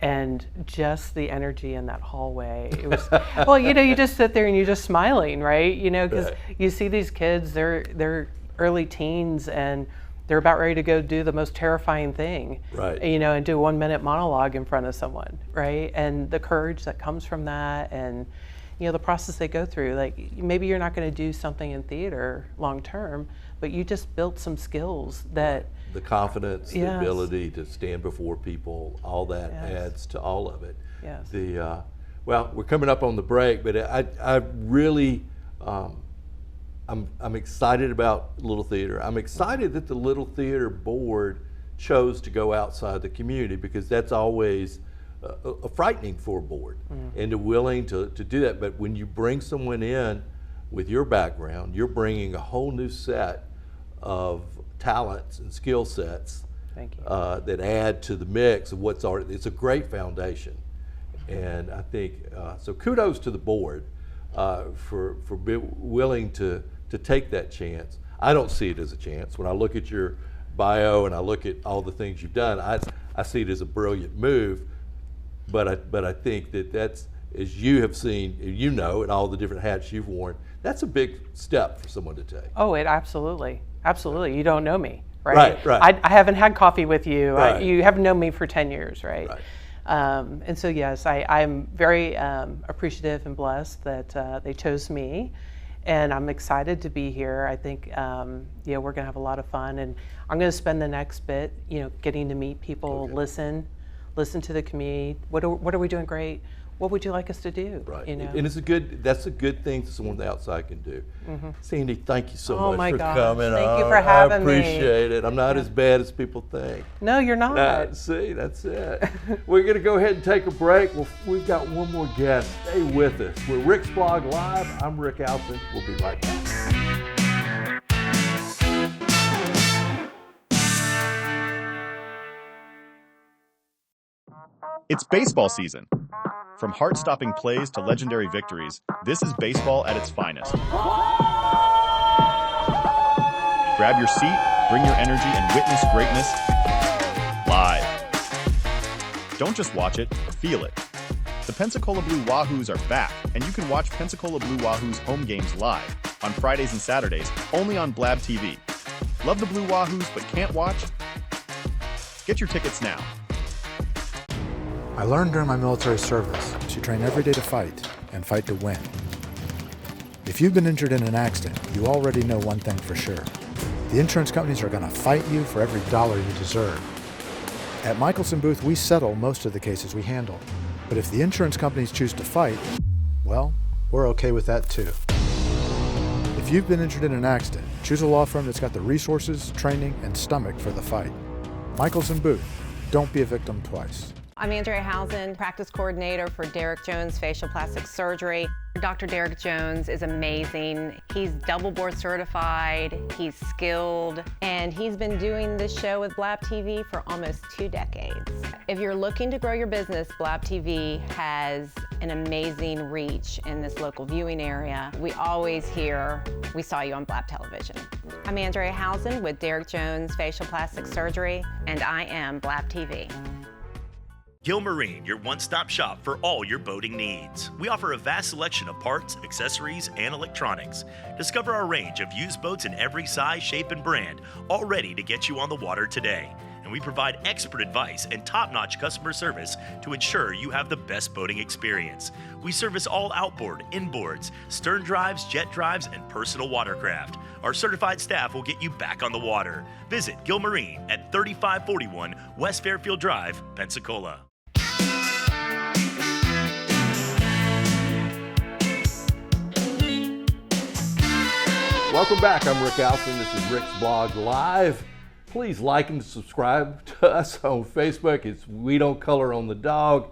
And just the energy in that hallway, it was, well, you know, you just sit there and you're just smiling, right? You know, because you see these kids, they're early teens and they're about ready to go do the most terrifying thing, right? You know, and do a 1-minute monologue in front of someone, right? And the courage that comes from that, and you know, the process they go through. Like, maybe you're not going to do something in theater long term, but you just built some skills that. The confidence, the ability to stand before people, all that adds to all of it. Yes. Well, we're coming up on the break, but I really, I'm excited about Little Theater. I'm excited that the Little Theater board chose to go outside the community, because that's always a frightening for a board, and to willing to do that. But when you bring someone in with your background, you're bringing a whole new set of talents and skill sets that add to the mix of what's already. It's a great foundation, and I think so. Kudos to the board for being willing to take that chance. I don't see it as a chance. When I look at your bio and I look at all the things you've done, I see it as a brilliant move. But I think that's, as you have seen, you know, and all the different hats you've worn, that's a big step for someone to take. Oh, it absolutely. You don't know me, right? Right. I haven't had coffee with you. Right. You haven't known me for 10 years, right? And so, yes, I'm very appreciative and blessed that they chose me, and I'm excited to be here. I think, we're going to have a lot of fun, and I'm going to spend the next bit, getting to meet people, listen to the community. What are we doing great? What would you like us to do? Right. You know? And that's a good thing that someone on the outside can do. Sandy, thank you so Oh much my for gosh. coming Thank on. you for having me. I appreciate it. I'm not as bad as people think. No, you're not. See, that's it. We're going to go ahead and take a break. We've got one more guest. Stay with us. We're Rick's Blog Live. I'm Rick Alson. We'll be right back. It's baseball season. From heart-stopping plays to legendary victories, this is baseball at its finest. Grab your seat, bring your energy, and witness greatness live. Don't just watch it, feel it. The Pensacola Blue Wahoos are back, and you can watch Pensacola Blue Wahoos home games live on Fridays and Saturdays, only on Blab TV. Love the Blue Wahoos but can't watch? Get your tickets now. I learned during my military service to train every day to fight and fight to win. If you've been injured in an accident, you already know one thing for sure. The insurance companies are going to fight you for every dollar you deserve. At Michelson Booth, we settle most of the cases we handle. But if the insurance companies choose to fight, well, we're okay with that too. If you've been injured in an accident, choose a law firm that's got the resources, training, and stomach for the fight. Michelson Booth. Don't be a victim twice. I'm Andrea Housen, practice coordinator for Derek Jones Facial Plastic Surgery. Dr. Derek Jones is amazing. He's double board certified, he's skilled, and he's been doing this show with Blab TV for almost 2 decades. If you're looking to grow your business, Blab TV has an amazing reach in this local viewing area. We always hear, "We saw you on Blab Television." I'm Andrea Housen with Derek Jones Facial Plastic Surgery, and I am Blab TV. Gilmarine, your one-stop shop for all your boating needs. We offer a vast selection of parts, accessories, and electronics. Discover our range of used boats in every size, shape, and brand, all ready to get you on the water today. And we provide expert advice and top-notch customer service to ensure you have the best boating experience. We service all outboard, inboards, stern drives, jet drives, and personal watercraft. Our certified staff will get you back on the water. Visit Gilmarine at 3541 West Fairfield Drive, Pensacola. Welcome back. I'm Rick Alston. This is Rick's Blog Live. Please like and subscribe to us on Facebook. It's We Don't Color on the Dog.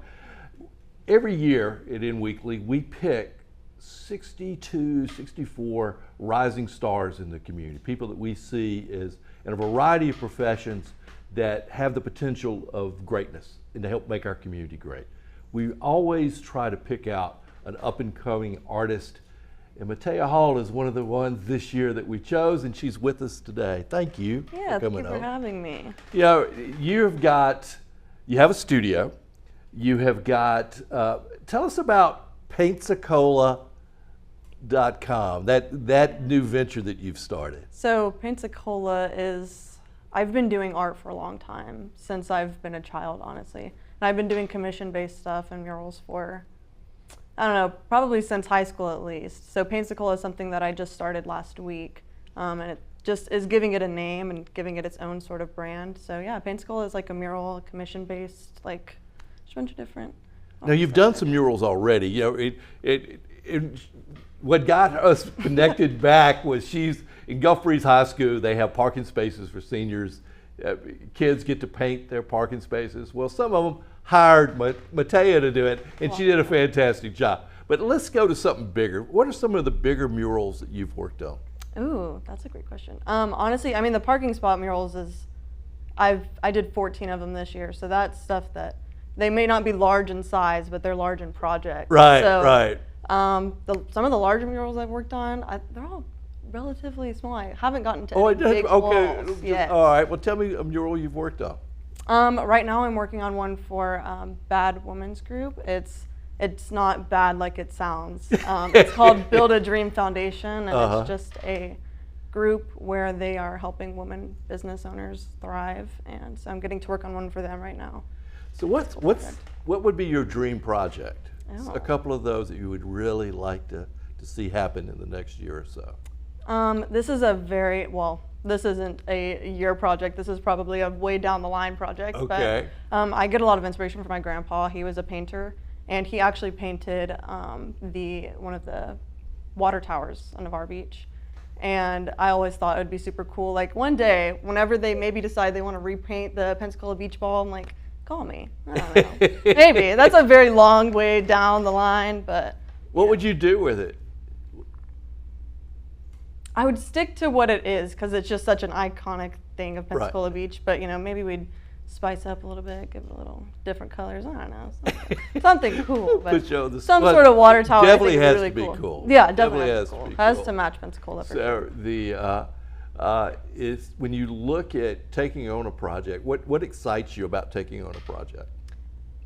Every year at In Weekly, we pick 62, 64 rising stars in the community, people that we see as in a variety of professions that have the potential of greatness and to help make our community great. We always try to pick out an up-and-coming artist, and Matea Hall is one of the ones this year that we chose, and she's with us today. Thank you Yeah, for thank coming you for over. having me. You know, you have a studio. You have got, tell us about Pensacola.com, that new venture that you've started. So Pensacola is, I've been doing art for a long time, since I've been a child, honestly. And I've been doing commission-based stuff and murals for, I don't know, probably since high school at least. So Pensacola is something that I just started last week, and it just is giving it a name and giving it its own sort of brand. So yeah, Pensacola is like a mural, commission-based, like just a bunch of different. Now you've done some murals already. You know, what got us connected back was she's in Gulf Breeze High School. They have parking spaces for seniors. Kids get to paint their parking spaces. Well, some of them hired Matea to do it, and she did a fantastic job. But let's go to something bigger. What are some of the bigger murals that you've worked on? Ooh, that's a great question. Honestly, I mean, the parking spot murals is, I did 14 of them this year, so that's stuff that they may not be large in size, but they're large in project. Right, so, right. Some of the larger murals I've worked on, they're all relatively small. I haven't gotten to Oh, any big okay. walls yet. All right. Well, tell me a mural you've worked on. Right now, I'm working on one for Bad Women's Group. It's not bad like it sounds. It's called Build a Dream Foundation, and it's just a group where they are helping women business owners thrive. And so I'm getting to work on one for them right now. So what would be your dream project? Oh. A couple of those that you would really like to see happen in the next year or so. This is this isn't a year project. This is probably a way down the line project. Okay. But I get a lot of inspiration from my grandpa. He was a painter, and he actually painted one of the water towers on Navarre Beach. And I always thought it would be super cool. Like one day, whenever they maybe decide they want to repaint the Pensacola Beach Ball, I'm like, call me. I don't know. Maybe. That's a very long way down the line, but. What would you do with it? I would stick to what it is because it's just such an iconic thing of Pensacola Beach. But maybe we'd spice up a little bit, give it a little different colors. I don't know, something cool. But Put you on the some spot. sort of water tower. Definitely I think has is really to be cool. cool. Yeah, it definitely Definitely has has to to be be cool. Has cool. to match Pensacola for So sure. is when you look at taking on a project, what excites you about taking on a project?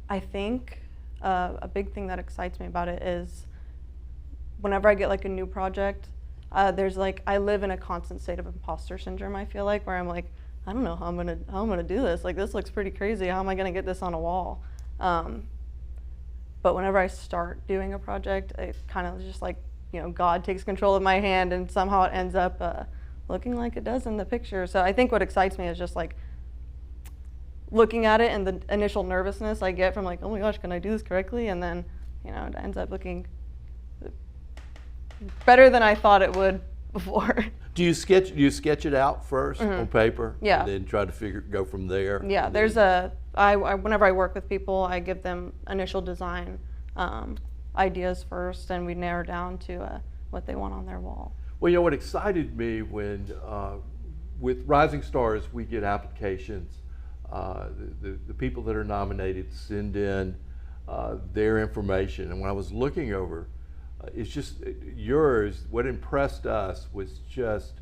I think a big thing that excites me about it is whenever I get like a new project, there's like, I live in a constant state of imposter syndrome, I feel like, where I'm like, I don't know how I'm gonna do this. Like, this looks pretty crazy. How am I gonna get this on a wall? But whenever I start doing a project, it kind of just like, you know, God takes control of my hand and somehow it ends up looking like it does in the picture. So I think what excites me is just like looking at it and the initial nervousness I get from like, oh my gosh, can I do this correctly? And then, you know, it ends up looking better than I thought it would before. Do you sketch it out first on paper? Yeah. And then try to go from there? Yeah, there's whenever I work with people, I give them initial design ideas first, and we narrow down to what they want on their wall. Well, you know what excited me when, with Rising Stars, we get applications. The people that are nominated send in their information, and when I was looking over, it's just yours. What impressed us was just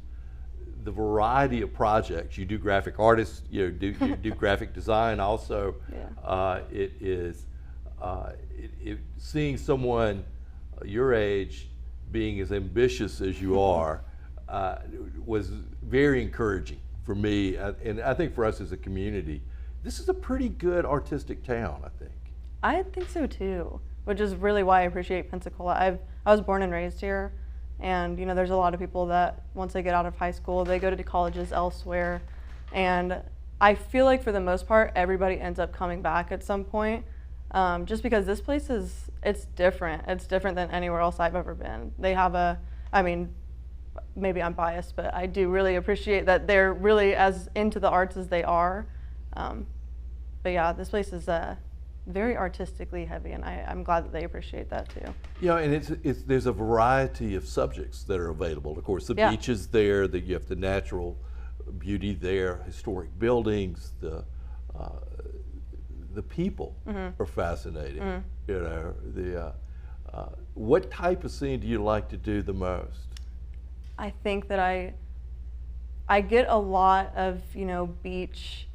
the variety of projects. You do graphic artists, you do graphic design also. Yeah. It is seeing someone your age being as ambitious as you are was very encouraging for me, and I think for us as a community. This is a pretty good artistic town, I think. I think so too, which is really why I appreciate Pensacola. I was born and raised here, and you know, there's a lot of people that once they get out of high school, they go to colleges elsewhere, and I feel like for the most part, everybody ends up coming back at some point, just because this place it's different. It's different than anywhere else I've ever been. They have I mean, maybe I'm biased, but I do really appreciate that they're really as into the arts as they are. But yeah, this place is very artistically heavy, and I'm glad that they appreciate that too. You know, and there's a variety of subjects that are available. Of course, the beach is there, you have the natural beauty there, historic buildings, the people are fascinating. You know, what type of scene do you like to do the most? I think that I get a lot of, you know, beach,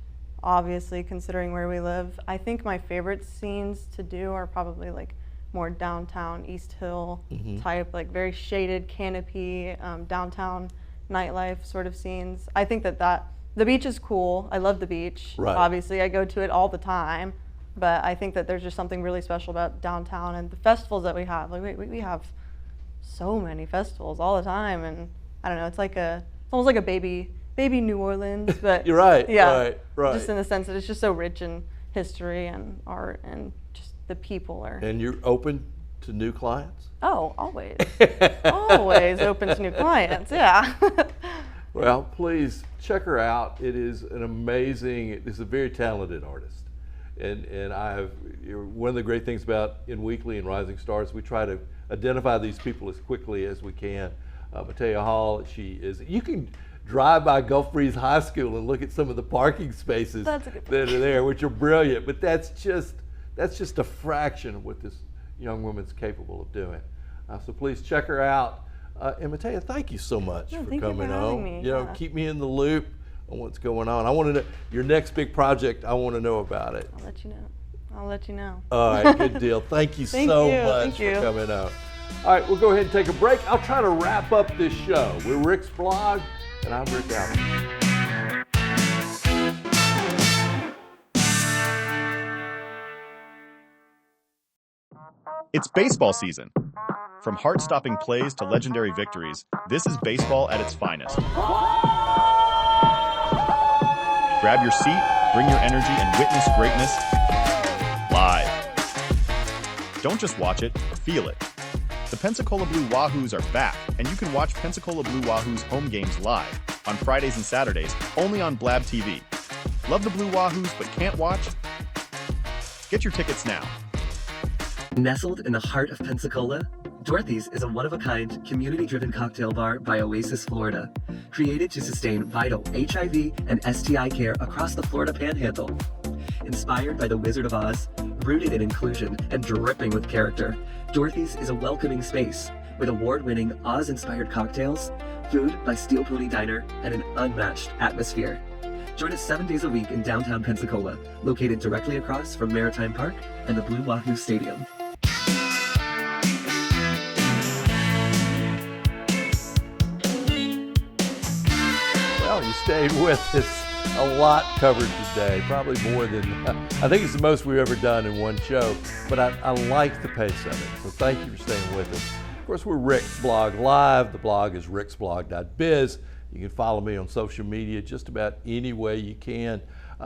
obviously, considering where we live. I think my favorite scenes to do are probably like more downtown East Hill type, like very shaded canopy, downtown nightlife sort of scenes. I think that the beach is cool. I love the beach. Right. Obviously, I go to it all the time, but I think that there's just something really special about downtown and the festivals that we have. Like we have so many festivals all the time, and I don't know, it's almost like a baby New Orleans, but you're right. Yeah, right. Just in the sense that it's just so rich in history and art, and just the people are. And you're open to new clients? Oh, always, always open to new clients. Yeah. Well, please check her out. It is an amazing. It's a very talented artist, and one of the great things about In Weekly and Rising Stars, we try to identify these people as quickly as we can. Matea Hall, you can drive by Gulf Breeze High School and look at some of the parking spaces that are there, which are brilliant, but that's just a fraction of what this young woman's capable of doing. So please check her out. And Matea, thank you so much for coming on. Me. You know, keep me in the loop on what's going on. I want to know your next big project. I want to know about it. I'll let you know. All right, good deal. Thank you so much for coming out. All right, we'll go ahead and take a break. I'll try to wrap up this show. We're Rick's Blog, and I'm Rick Allen. It's baseball season. From heart-stopping plays to legendary victories, this is baseball at its finest. Grab your seat, bring your energy, and witness greatness live. Don't just watch it, feel it. The Pensacola Blue Wahoos are back, and you can watch Pensacola Blue Wahoos home games live on Fridays and Saturdays, only on Blab TV. Love the Blue Wahoos but can't watch? Get your tickets now. Nestled in the heart of Pensacola, Dorothy's is a one-of-a-kind, community-driven cocktail bar by Oasis, Florida, created to sustain vital HIV and STI care across the Florida Panhandle. Inspired by the Wizard of Oz, rooted in inclusion, and dripping with character, Dorothy's is a welcoming space with award-winning Oz-inspired cocktails, food by Steel Pony Diner, and an unmatched atmosphere. Join us 7 days a week in downtown Pensacola, located directly across from Maritime Park and the Blue Wahoo Stadium. Well, you stayed with us. A lot covered today, probably more than, I think it's the most we've ever done in one show, but I like the pace of it, so thank you for staying with us. Of course, we're Rick's Blog Live. The blog is ricksblog.biz. You can follow me on social media just about any way you can.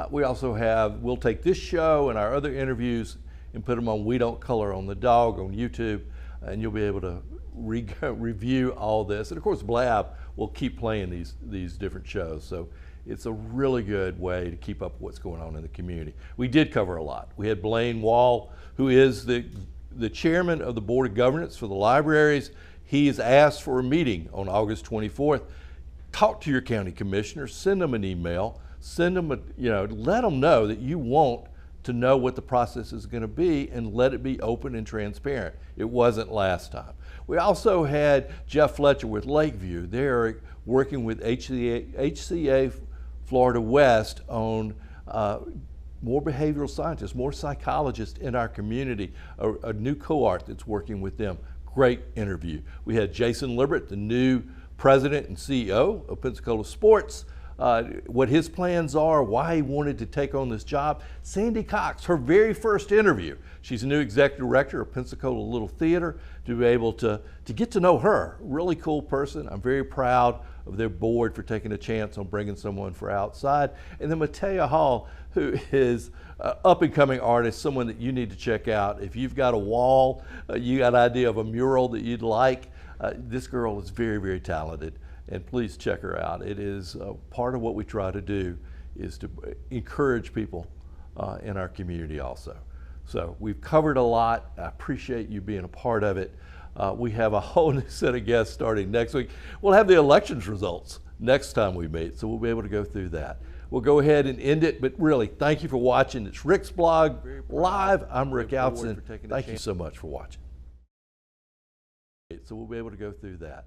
We also we'll take this show and our other interviews and put them on We Don't Color on the Dog on YouTube, and you'll be able to review all this. And of course, Blab will keep playing these different shows. So it's a really good way to keep up with what's going on in the community. We did cover a lot. We had Blaine Wall, who is the chairman of the Board of Governance for the libraries. He is asked for a meeting on August 24th. Talk to your county commissioner, send them an email, let them know that you want to know what the process is going to be and let it be open and transparent. It wasn't last time. We also had Jeff Fletcher with Lakeview. They're working with HCA Florida West on more behavioral scientists, more psychologists in our community, a new cohort that's working with them. Great interview. We had Jason Libbert, the new president and CEO of Pensacola Sports, what his plans are, why he wanted to take on this job. Sandy Cox, her very first interview. She's a new executive director of Pensacola Little Theater. To be able to get to know her, really cool person. I'm very proud of their board for taking a chance on bringing someone for outside. And then Matea Hall, who is an up-and-coming artist, someone that you need to check out. If you've got a wall, you got an idea of a mural that you'd like, this girl is very, very talented, and please check her out. It is part of what we try to do is to encourage people in our community also. So we've covered a lot. I appreciate you being a part of it. We have a whole new set of guests starting next week. We'll have the elections results next time we meet, so we'll be able to go through that. We'll go ahead and end it, but really, thank you for watching. It's Rick's Blog Live. I'm Rick Outzen. Thank you so much for watching. So we'll be able to go through that.